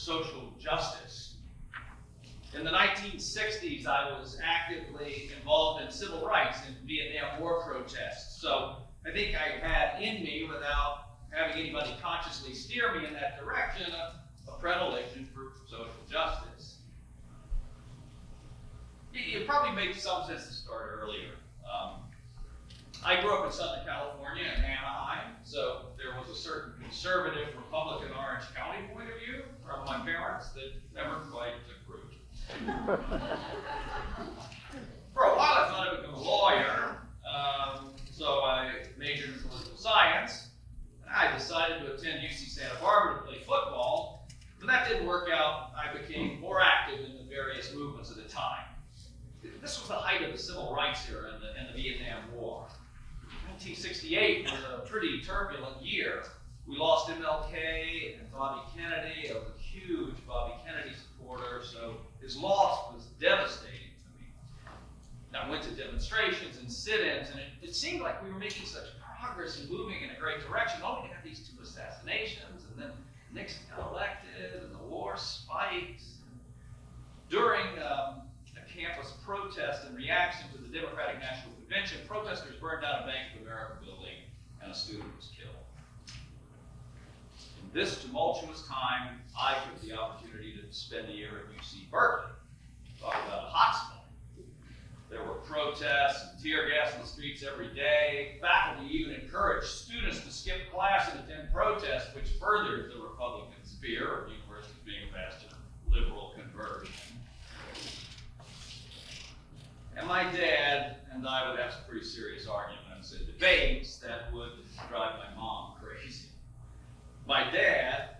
social justice. In the 1960s, I was actively involved in civil rights and Vietnam War protests. So I think I had in me, without having anybody consciously steer me in that direction, a predilection for social justice. It probably makes some sense to start earlier. I grew up in Southern California in Anaheim, so there was a certain conservative Republican Orange County point of view from my parents that never quite took root. For a while I thought I'd become a lawyer, so I majored in political science. I decided to attend UC Santa Barbara to play football, but that didn't work out. I became more active in the various movements at the time. This was the height of the civil rights era and the Vietnam War. 1968 was a pretty turbulent year. We lost MLK and Bobby Kennedy. I was a huge Bobby Kennedy supporter, so his loss was devastating to me. I went to demonstrations and sit-ins, and it seemed like we were making such progress and moving in a great direction, only to have these two assassinations, and then Nixon got elected, and the war spiked. During a campus protest in reaction to the Democratic National Convention, protesters burned down a Bank of America building, and a student was killed. In this tumultuous time, I took the opportunity to spend a year at UC Berkeley. Talk about a hotspot. There were protests and tear gas in the streets every day. Faculty even encouraged students to skip class and attend protests, which furthered the Republicans' fear of universities being a bastion of liberal conversion. And my dad and I would have some pretty serious arguments and debates that would drive my mom crazy. My dad,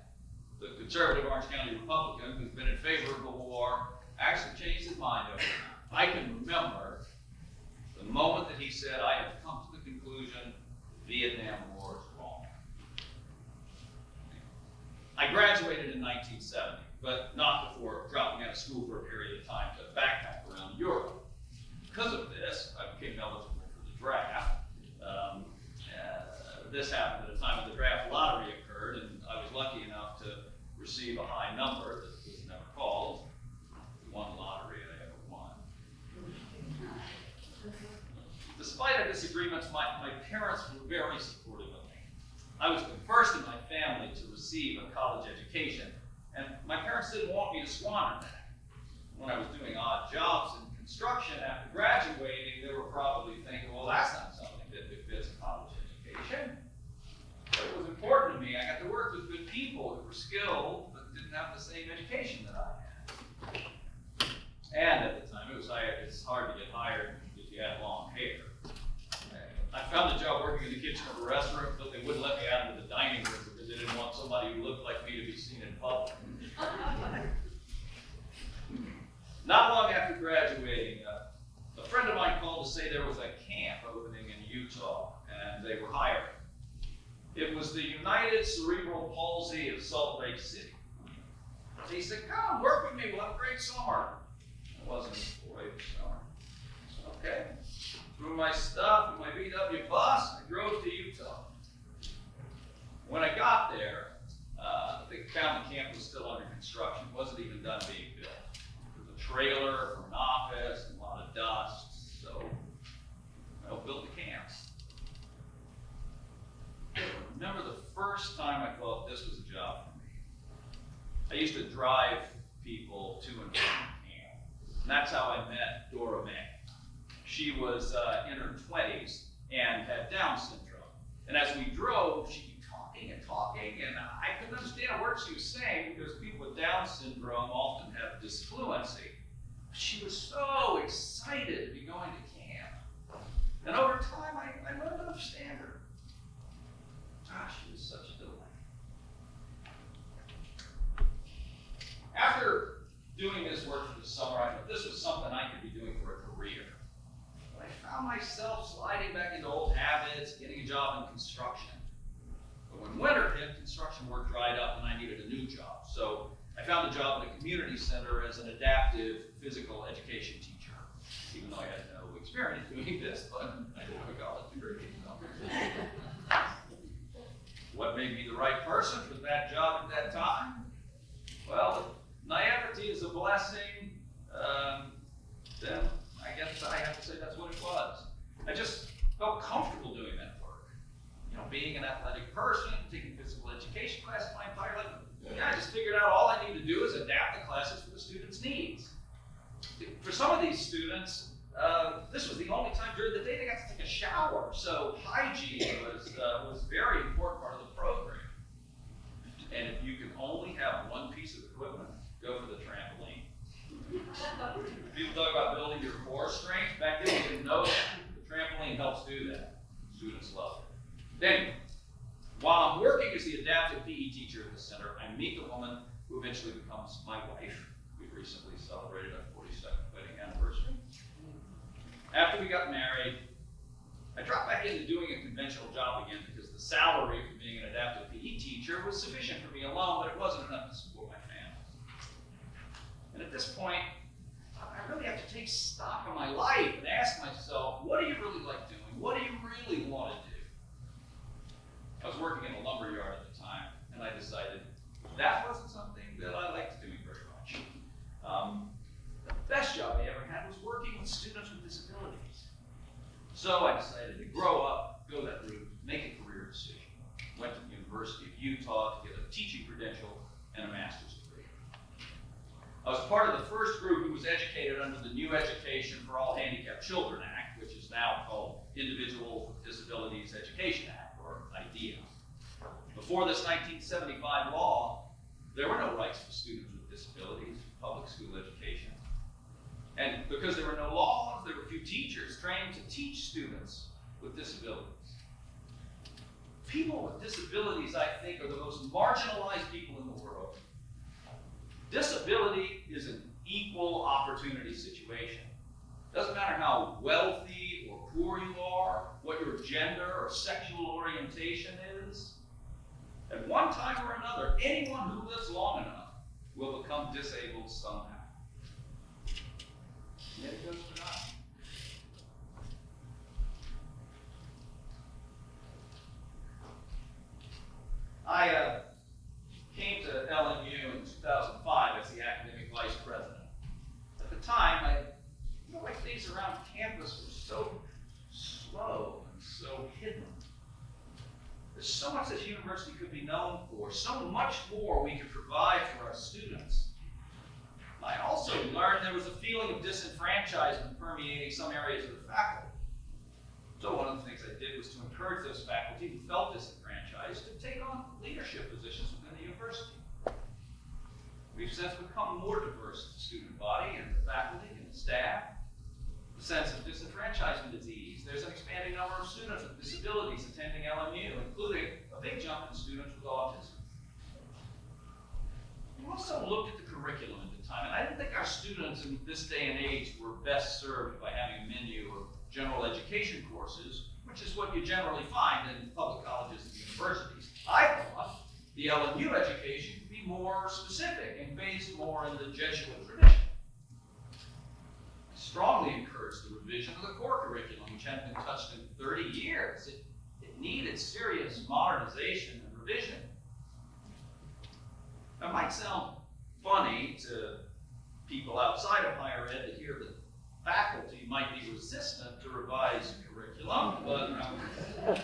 the conservative Orange County Republican who's been in favor of the war, actually changed his mind over it. I can remember the moment that he said, I have come to the conclusion the Vietnam War is wrong. I graduated in 1970, but not before dropping out of school for a period of time to backpack around Europe. Because of this, I became eligible for the draft. This happened at a time when the draft lottery occurred, and I was lucky enough to receive a high number that was never called. One lottery I ever won. Despite our disagreements, my parents were very supportive of me. I was the first in my family to receive a college education, and my parents didn't want me to squander that. When I was doing odd jobs in construction after graduating, they were probably thinking, well, that's not something that fits a college education. But it was important to me. I got to work with good people who were skilled but didn't have the same education that I had. And at the time, it's hard to get hired if you had long hair. I found a job working in the kitchen of a restaurant, but they wouldn't let me out into the dining room because they didn't want somebody who looked like me to be seen in public. Not long after graduating, a friend of mine called to say there was a camp opening in Utah, and they were hiring. It was the United Cerebral Palsy of Salt Lake City. So he said, come, work with me, we'll have a great summer. I wasn't employed this summer. I said, okay. Threw my stuff in my VW bus, I drove to Utah. When I got there, they found the camp was still under construction. It wasn't even done being built. Trailer from an office, and a lot of dust, so I built the camps. I remember the first time I thought this was a job for me. I used to drive people to and from camp, and that's how I met Dora May. She was in her 20s and had Down syndrome, and as we drove, she'd be talking, and I couldn't understand a word she was saying because people with Down syndrome often have disfluency. She was so excited to be going to camp. And over time, I learned to understand her. Gosh, she was such a delight. After doing this work for the summer, I thought this was something I could be doing for a career. But I found myself sliding back into old habits, getting a job in construction. But when winter hit, construction work dried up and I needed a new job. So I found a job at a community center as an adaptive physical education teacher, even though I had no experience doing this, but I did have a college degree. So. What made me the right person for that job at that time? Well, if naivety is a blessing, then I guess I have to say that's what it was. I just felt comfortable doing that work. You know, being an athletic person, taking physical education classes my entire life. Yeah, I just figured out all I need to do is adapt the classes for the students' needs. For some of these students, this was the only time during the day they got to take a shower, so hygiene was a very important part of the program. And if you can only have one piece of equipment, go for the trampoline. People talk about building your core strength. Back then, we didn't know that. The trampoline helps do that. Students love it. Anyway, while I'm working as the adaptive PE teacher at the center, I meet the woman who eventually becomes my wife. We recently celebrated our 42nd wedding anniversary. After we got married, I dropped back into doing a conventional job again because the salary for being an adaptive PE teacher was sufficient for me alone, but it wasn't enough to support my family. And at this point, I really have to take stock of my life and ask myself, what do you really like doing? What do you really want to do? I was working in a lumber yard at the time, and I decided that wasn't something that I liked doing very much. The best job I ever had was working with students with disabilities. So I decided to grow up, go that route, make a career decision. Went to the University of Utah to get a teaching credential and a master's degree. I was part of the first group who was educated under the New Education for All Handicapped Children Act, which is now called Individuals with Disabilities Education Act, or IDEA. Before this 1975 law, there were no rights for students with disabilities in public school education. And because there were no laws, there were few teachers trained to teach students with disabilities. People with disabilities, I think, are the most marginalized people in the world. Disability is an equal opportunity situation. Doesn't matter how wealthy or poor you are, what your gender or sexual orientation is. At one time or another, anyone who lives long enough will become disabled somehow. Yet it goes for nothing. I came to LMU in 2005 as the academic vice president. At the time, I felt like things around campus were so slow and so hidden. There's so much this university could be known for, so much more we could provide for our students. I also learned there was a feeling of disenfranchisement permeating some areas of the faculty. So one of the things I did was to encourage those faculty who felt disenfranchised to take on leadership positions within the university. We've since become more diverse as a student body and the faculty and the staff. The sense of disenfranchisement is eased. There's an expanding number of students with disabilities attending LMU, including a big jump in students with autism. We also looked at the curriculum at the time, and I didn't think our students in this day and age were best served by having a menu of general education courses, which is what you generally find in public colleges and universities. I thought the LMU education could be more specific and based more in the Jesuit tradition. I strongly encouraged the revision of the core curriculum, which hadn't been touched in 30 years. It needed serious modernization and revision. Now, it might sound funny to people outside of higher ed to hear that faculty might be resistant to revised curriculum, but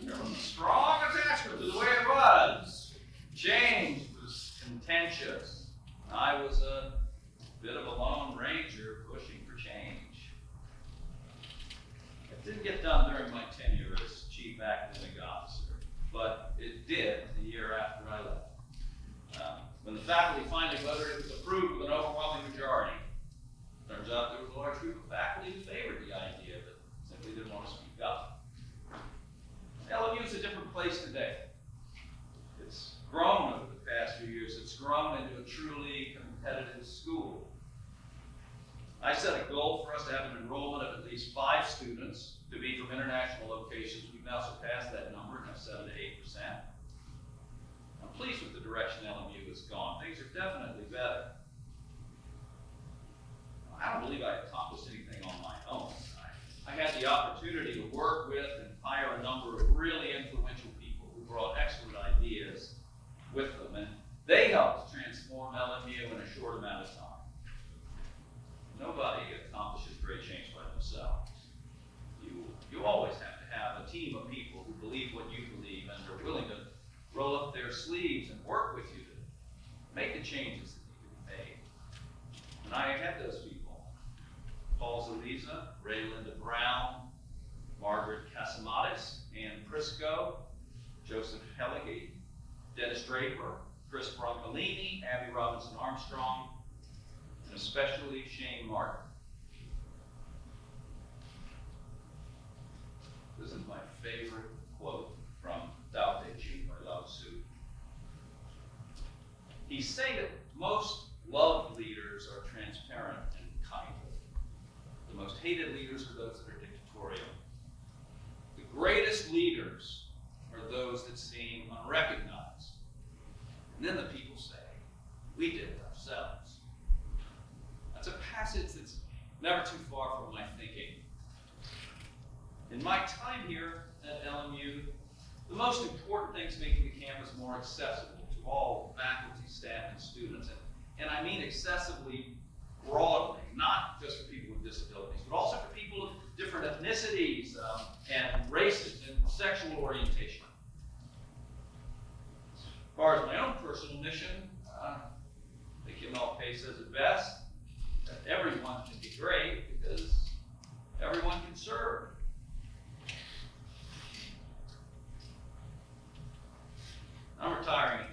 there was a strong attachment to the way it was. Change was contentious. I was a bit of a lone ranger pushing for change. It didn't get done during my tenure as chief academic officer, but it did the year after I left. When the faculty finally voted, it was approved with an overwhelming majority. Turns out there was a large group of faculty who favored the idea, but simply didn't want to speak up. LMU is a different place today. It's grown over the past few years. It's grown into a truly competitive school. I set a goal for us to have an enrollment of at least 5 students to be from international locations. We've now surpassed that number, now 7 to 8%. I'm pleased with the direction LMU has gone. Things are definitely better. I don't believe I accomplished anything on my own. I had the opportunity to work with and hire a number of really influential people who brought excellent ideas with them, and they helped transform changes that need to be made. And I had those people. Paul Zaliza, Ray Linda Brown, Margaret Casamatis, Ann Prisco, Joseph Hellige, Dennis Draper, Chris Broncolini, Abby Robinson Armstrong, and especially Shane Martin. This is my favorite quote from Tao Te Ching by Lao Tzu. He said that most loved leaders are transparent and kindly. The most hated leaders are those that are dictatorial. The greatest leaders are those that seem unrecognized. And then the people say, we did it ourselves. That's a passage that's never too far from my thinking. In my time here at LMU, the most important thing is making the campus more accessible to all faculty, staff, and students. And I mean accessibly broadly, not just for people with disabilities, but also for people of different ethnicities and races and sexual orientation. As far as my own personal mission, I think MLK says it best, that everyone can be great because everyone can serve. I'm retiring